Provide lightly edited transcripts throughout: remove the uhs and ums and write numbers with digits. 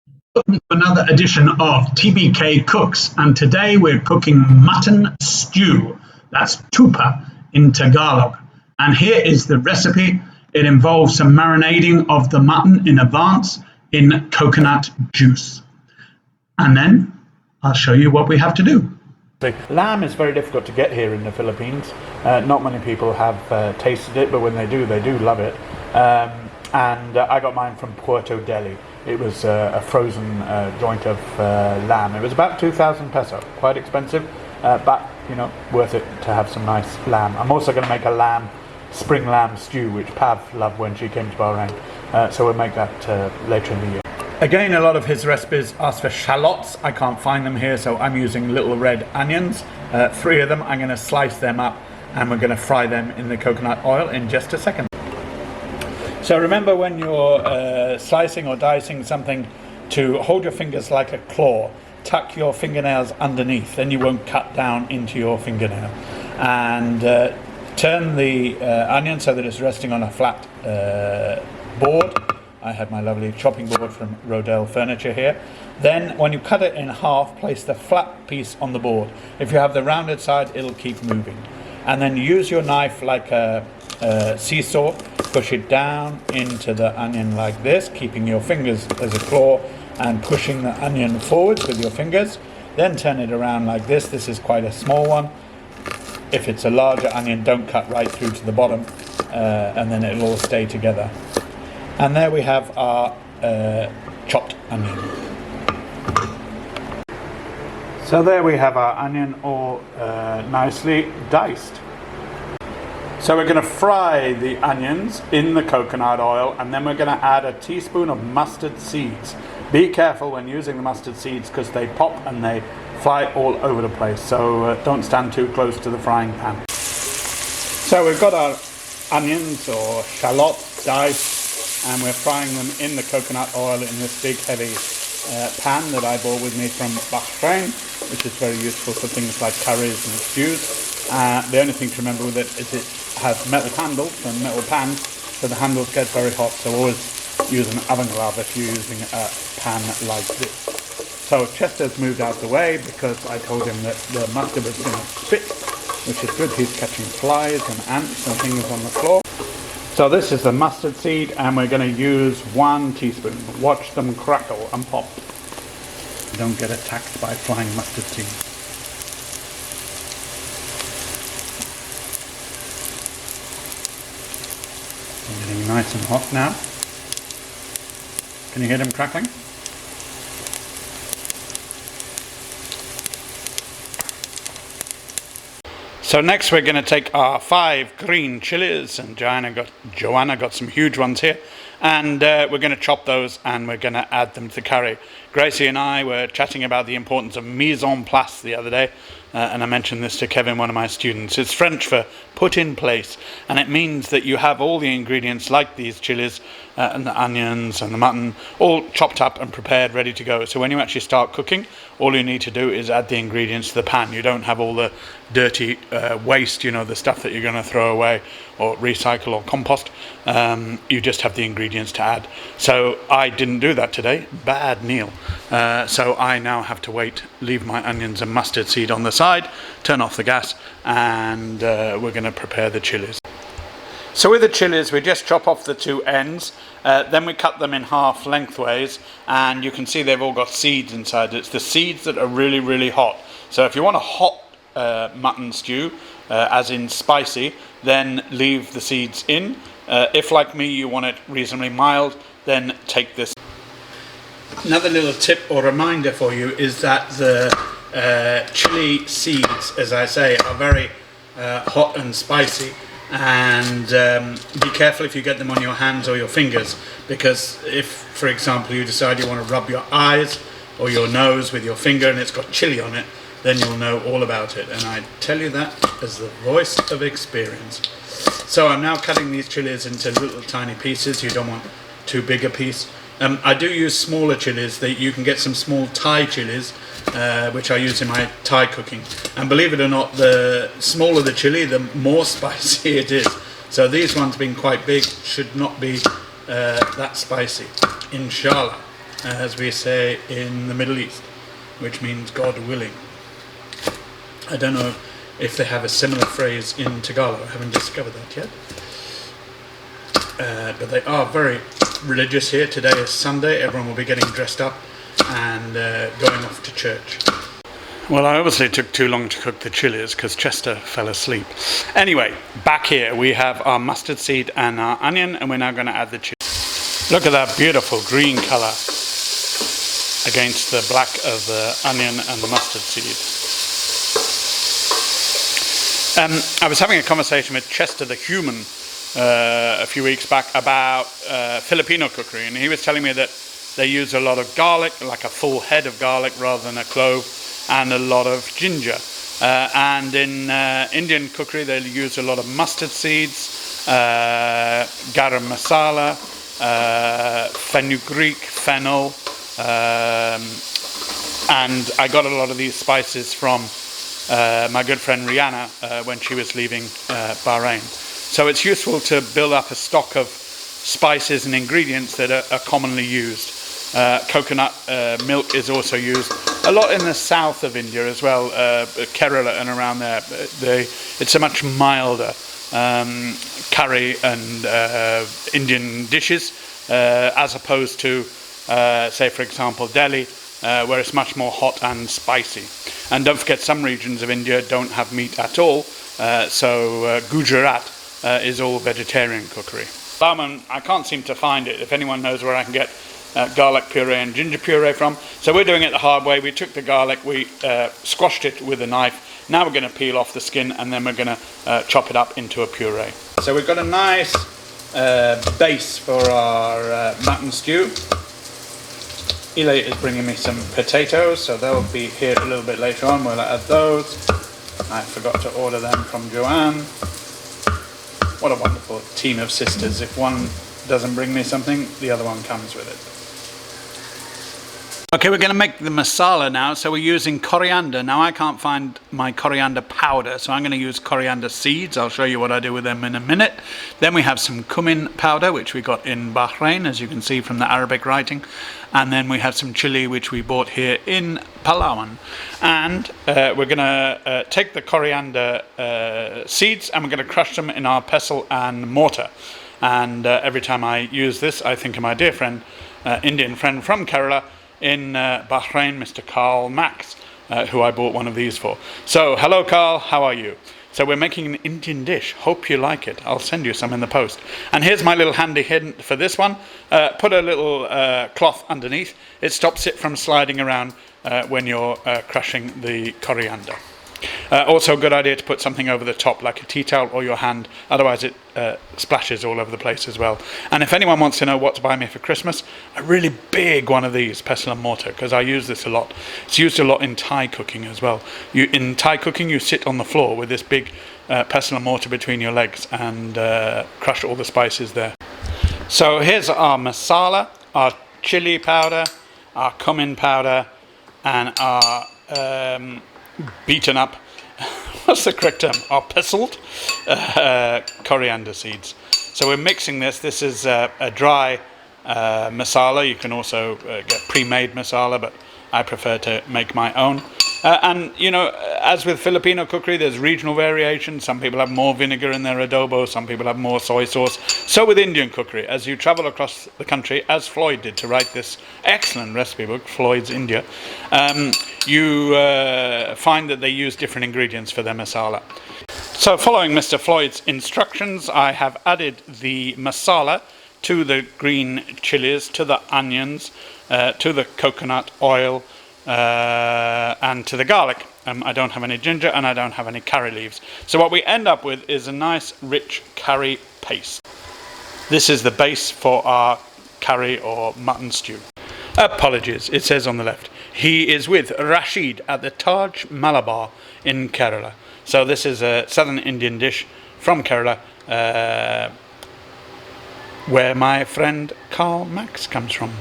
Welcome to another edition of TBK Cooks, and today we're cooking mutton stew. That's Tupa in Tagalog. And here is the recipe. It involves some marinating of the mutton in advance in coconut juice. And then I'll show you what we have to do. Lamb is very difficult to get here in the Philippines. Not many people have tasted it, but when they do love it. And I got mine from Puerto Deli. It was a frozen joint of lamb. It was about 2,000 peso, quite expensive, but you know, worth it to have some nice lamb. I'm also going to make a spring lamb stew, which Pav loved when she came to Bahrain. So we'll make that later in the year. Again, a lot of his recipes ask for shallots. I can't find them here, so I'm using little red onions. 3 of them. I'm going to slice them up, and we're going to fry them in the coconut oil in just a second. So remember, when you're slicing or dicing something, to hold your fingers like a claw. Tuck your fingernails underneath, then you won't cut down into your fingernail. And turn the onion so that it's resting on a flat board. I have my lovely chopping board from Rodell Furniture here. Then when you cut it in half, place the flat piece on the board. If you have the rounded side, it'll keep moving. And then use your knife like a seesaw. Push it down into the onion like this, keeping your fingers as a claw and pushing the onion forwards with your fingers. Then turn it around like this. This is quite a small one. If it's a larger onion, don't cut right through to the bottom, and then it'll all stay together. And there we have our chopped onion. So there we have our onion all nicely diced. So we're going to fry the onions in the coconut oil, and then we're going to add a teaspoon of mustard seeds. Be careful when using the mustard seeds because they pop and they fly all over the place. So don't stand too close to the frying pan. So we've got our onions or shallots diced, and we're frying them in the coconut oil in this big heavy pan that I bought with me from Bahrain, which is very useful for things like curries and stews. The only thing to remember with it is it has metal handles and metal pans, so the handles get very hot, so always use an oven glove if you're using a pan like this. So Chester's moved out the way because I told him that the mustard was going to spit, which is good. He's catching flies and ants and things on the floor. So this is the mustard seed, and we're going to use 1 teaspoon. Watch them crackle and pop. Don't get attacked by flying mustard seeds. They're getting nice and hot now. Can you hear them crackling? So next we're going to take our 5 green chilies, and Joanna got some huge ones here, and we're going to chop those and we're going to add them to the curry. Gracie and I were chatting about the importance of mise en place the other day, and I mentioned this to Kevin, one of my students. It's French for put in place, and it means that you have all the ingredients like these chilies and the onions and the mutton all chopped up and prepared, ready to go. So when you actually start cooking, all you need to do is add the ingredients to the pan. You don't have all the dirty waste, you know, the stuff that you're going to throw away or recycle or compost. You just have the ingredients to add. So I didn't do that today. Bad meal. So I now have to leave my onions and mustard seed on the side, turn off the gas, and we're going to prepare the chilies. So with the chilies, we just chop off the 2 ends, then we cut them in half lengthways, and you can see they've all got seeds inside. It's the seeds that are really, really hot. So if you want a hot mutton stew, as in spicy, then leave the seeds in. If, like me, you want it reasonably mild, then take this. Another little tip or reminder for you is that the chili seeds, as I say, are very hot and spicy, and be careful if you get them on your hands or your fingers, because if, for example, you decide you want to rub your eyes or your nose with your finger and it's got chili on it, then you'll know all about it, and I tell you that as the voice of experience. So I'm now cutting these chilies into little tiny pieces. You don't want too big a piece. I do use smaller chilies. You can get some small Thai chilies, which I use in my Thai cooking. And believe it or not, the smaller the chili, the more spicy it is. So these ones being quite big should not be that spicy, inshallah. as we say in the Middle East, which means God willing. I don't know if they have a similar phrase in Tagalog. I haven't discovered that yet. But they are very religious here. Today is Sunday. Everyone will be getting dressed up and going off to church. Well, I obviously took too long to cook the chilies because Chester fell asleep. Anyway, back here we have our mustard seed and our onion, and we're now going to add the chili. Look at that beautiful green colour against the black of the onion and the mustard seed. I was having a conversation with Chester the human a few weeks back about Filipino cookery, and he was telling me that they use a lot of garlic, like a full head of garlic rather than a clove, and a lot of ginger. And in Indian cookery they use a lot of mustard seeds, garam masala, fenugreek, fennel, and I got a lot of these spices from my good friend Rihanna when she was leaving Bahrain. So it's useful to build up a stock of spices and ingredients that are commonly used. Coconut milk is also used a lot in the south of India as well, Kerala and around there. It's a much milder curry and Indian dishes as opposed to say for example Delhi, where it's much more hot and spicy. And don't forget, some regions of India don't have meat at all, so Gujarat is all vegetarian cookery. Salmon, I can't seem to find it. If anyone knows where I can get garlic puree and ginger puree from. So we're doing it the hard way. We took the garlic, we squashed it with a knife. Now we're going to peel off the skin, and then we're going to chop it up into a puree. So we've got a nice base for our mutton stew. Eli is bringing me some potatoes, so they'll be here a little bit later on. We'll add those. I forgot to order them from Joanne. What a wonderful team of sisters. If one doesn't bring me something, the other one comes with it. Okay, we're going to make the masala now. So we're using coriander. Now I can't find my coriander powder, so I'm going to use coriander seeds. I'll show you what I do with them in a minute. Then we have some cumin powder, which we got in Bahrain, as you can see from the Arabic writing. And then we have some chili, which we bought here in Palawan. And we're going to take the coriander seeds, and we're going to crush them in our pestle and mortar. And every time I use this, I think of my dear friend, Indian friend from Kerala in Bahrain, Mr. Carl Max, who I bought one of these for. So, hello Carl, how are you? So we're making an Indian dish. Hope you like it. I'll send you some in the post. And here's my little handy hint for this one. Put a little cloth underneath. It stops it from sliding around when you're crushing the coriander. Also a good idea to put something over the top, like a tea towel or your hand, otherwise it splashes all over the place as well. And if anyone wants to know what to buy me for Christmas, a really big one of these, pestle and mortar, because I use this a lot. It's used a lot in Thai cooking as well. In Thai cooking you sit on the floor with this big pestle and mortar between your legs and crush all the spices there. So here's our masala, our chili powder, our cumin powder, and our beaten up, what's the correct term? Our pestled coriander seeds. So we're mixing this. This is a dry masala. You can also get pre-made masala, but I prefer to make my own. And you know, as with Filipino cookery, there's regional variation. Some people have more vinegar in their adobo, some people have more soy sauce. So with Indian cookery, as you travel across the country, as Floyd did to write this excellent recipe book, Floyd's India, you find that they use different ingredients for their masala. So following Mr. Floyd's instructions, I have added the masala to the green chilies, to the onions, to the coconut oil, and to the garlic. I don't have any ginger and I don't have any curry leaves. So what we end up with is a nice rich curry paste. This is the base for our curry or mutton stew. Apologies, it says on the left. He is with Rashid at the Taj Malabar in Kerala. So this is a southern Indian dish from Kerala, where my friend Carl Max comes from.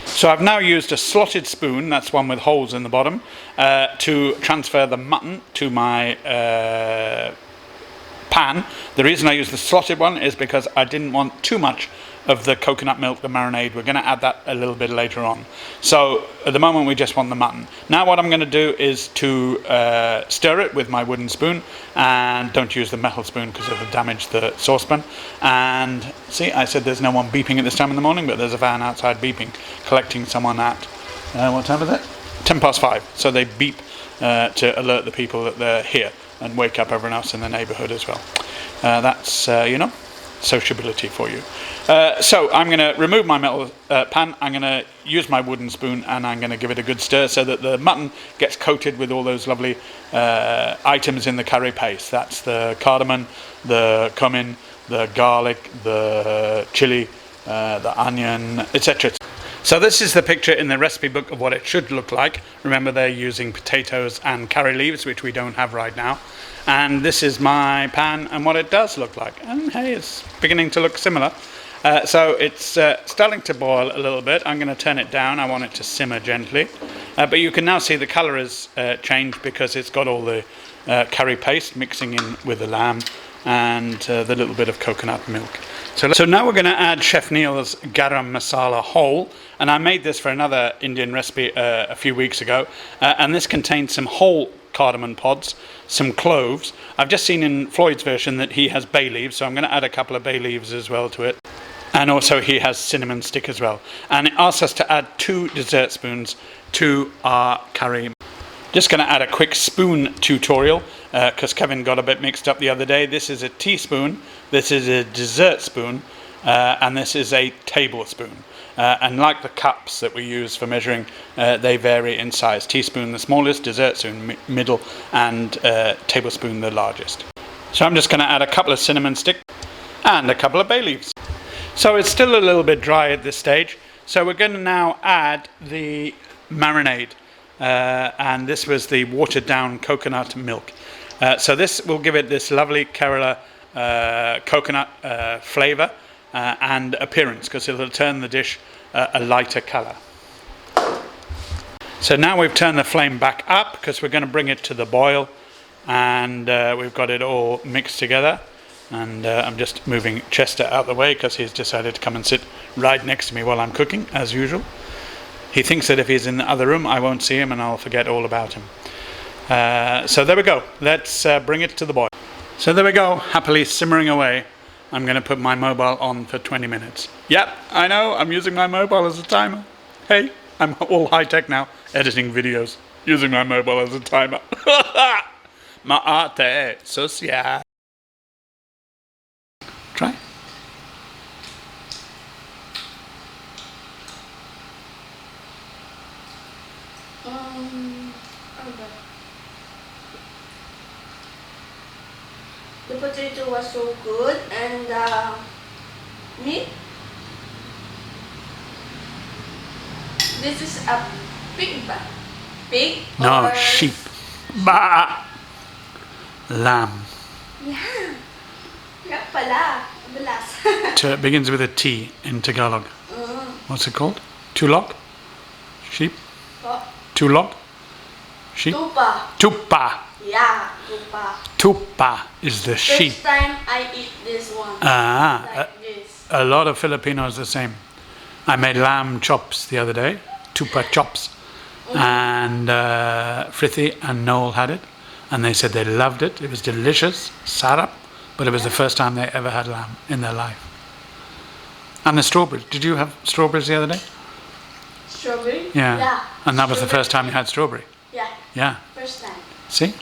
So I've now used a slotted spoon, that's one with holes in the bottom, to transfer the mutton to my pan. The reason I used the slotted one is because I didn't want too much of the coconut milk, the marinade. We're going to add that a little bit later on. So at the moment we just want the mutton. Now what I'm going to do is to stir it with my wooden spoon, and don't use the metal spoon because it'll damage the saucepan. And see, I said there's no one beeping at this time in the morning, but there's a van outside beeping, collecting someone at, what time is it? 5:10. So they beep to alert the people that they're here and wake up everyone else in the neighborhood as well. That's, you know, sociability for you. So I'm going to remove my metal pan. I'm going to use my wooden spoon, and I'm going to give it a good stir so that the mutton gets coated with all those lovely items in the curry paste. That's the cardamom, the cumin, the garlic, the chili, the onion, etc. So this is the picture in the recipe book of what it should look like. Remember, they're using potatoes and curry leaves, which we don't have right now. And this is my pan and what it does look like. And hey, it's beginning to look similar. So it's starting to boil a little bit. I'm going to turn it down. I want it to simmer gently. But you can now see the colour has changed because it's got all the curry paste mixing in with the lamb and the little bit of coconut milk. So now we're going to add Chef Neil's garam masala whole, and I made this for another Indian recipe a few weeks ago, and this contains some whole cardamom pods, some cloves. I've just seen in Floyd's version that he has bay leaves, so I'm going to add a couple of bay leaves as well to it, and also he has cinnamon stick as well. And it asks us to add 2 dessert spoons to our curry. Just going to add a quick spoon tutorial because Kevin got a bit mixed up the other day. This is a teaspoon, this is a dessert spoon, and this is a tablespoon. And like the cups that we use for measuring, they vary in size. Teaspoon the smallest, dessert spoon middle, and tablespoon the largest. So I'm just going to add a couple of cinnamon stick and a couple of bay leaves. So it's still a little bit dry at this stage. So we're going to now add the marinade. And this was the watered down coconut milk. So this will give it this lovely Kerala coconut flavour and appearance, because it'll turn the dish a lighter colour. So now we've turned the flame back up because we're going to bring it to the boil, and we've got it all mixed together. And I'm just moving Chester out of the way because he's decided to come and sit right next to me while I'm cooking, as usual. He thinks that if he's in the other room, I won't see him and I'll forget all about him. So there we go. Let's bring it to the boil. So there we go, happily simmering away. I'm going to put my mobile on for 20 minutes. Yep, I know, I'm using my mobile as a timer. Hey, I'm all high-tech now, editing videos, using my mobile as a timer. Ma arte social. Try. The potato was so good, and meat. This is a pig ba? Pig? No, or... sheep. Ba. Lamb. Yeah. Yeah pala. Balas. It begins with a T in Tagalog. What's it called? Tulog? Sheep? Oh. Tulog? Sheep? Tupa. Tupa. Yeah, tupa. Tupa is the sheep. First time I eat this one. Like this. A lot of Filipinos the same. I made lamb chops the other day, tupa chops, and Frithi and Noel had it, and they said they loved it. It was delicious, sarap, but it was the first time they ever had lamb in their life. And the strawberries. Did you have strawberries the other day? Strawberry? Yeah. Yeah. And that was the first time you had strawberry? Yeah. Yeah. First time. See?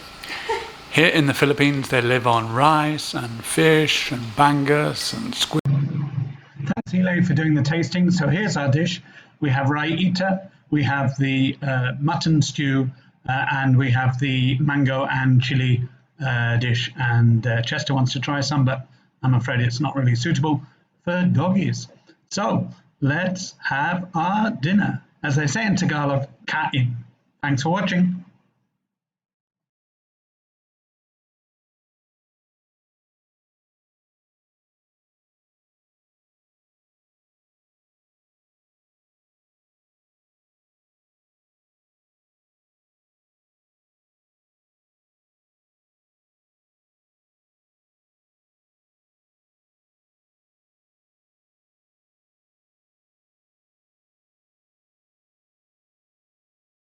Here in the Philippines, they live on rice and fish and bangus and squid. Thanks, Eli, for doing the tasting. So here's our dish. We have raita, we have the mutton stew, and we have the mango and chili dish. And Chester wants to try some, but I'm afraid it's not really suitable for doggies. So let's have our dinner. As they say in Tagalog, kain. Thanks for watching.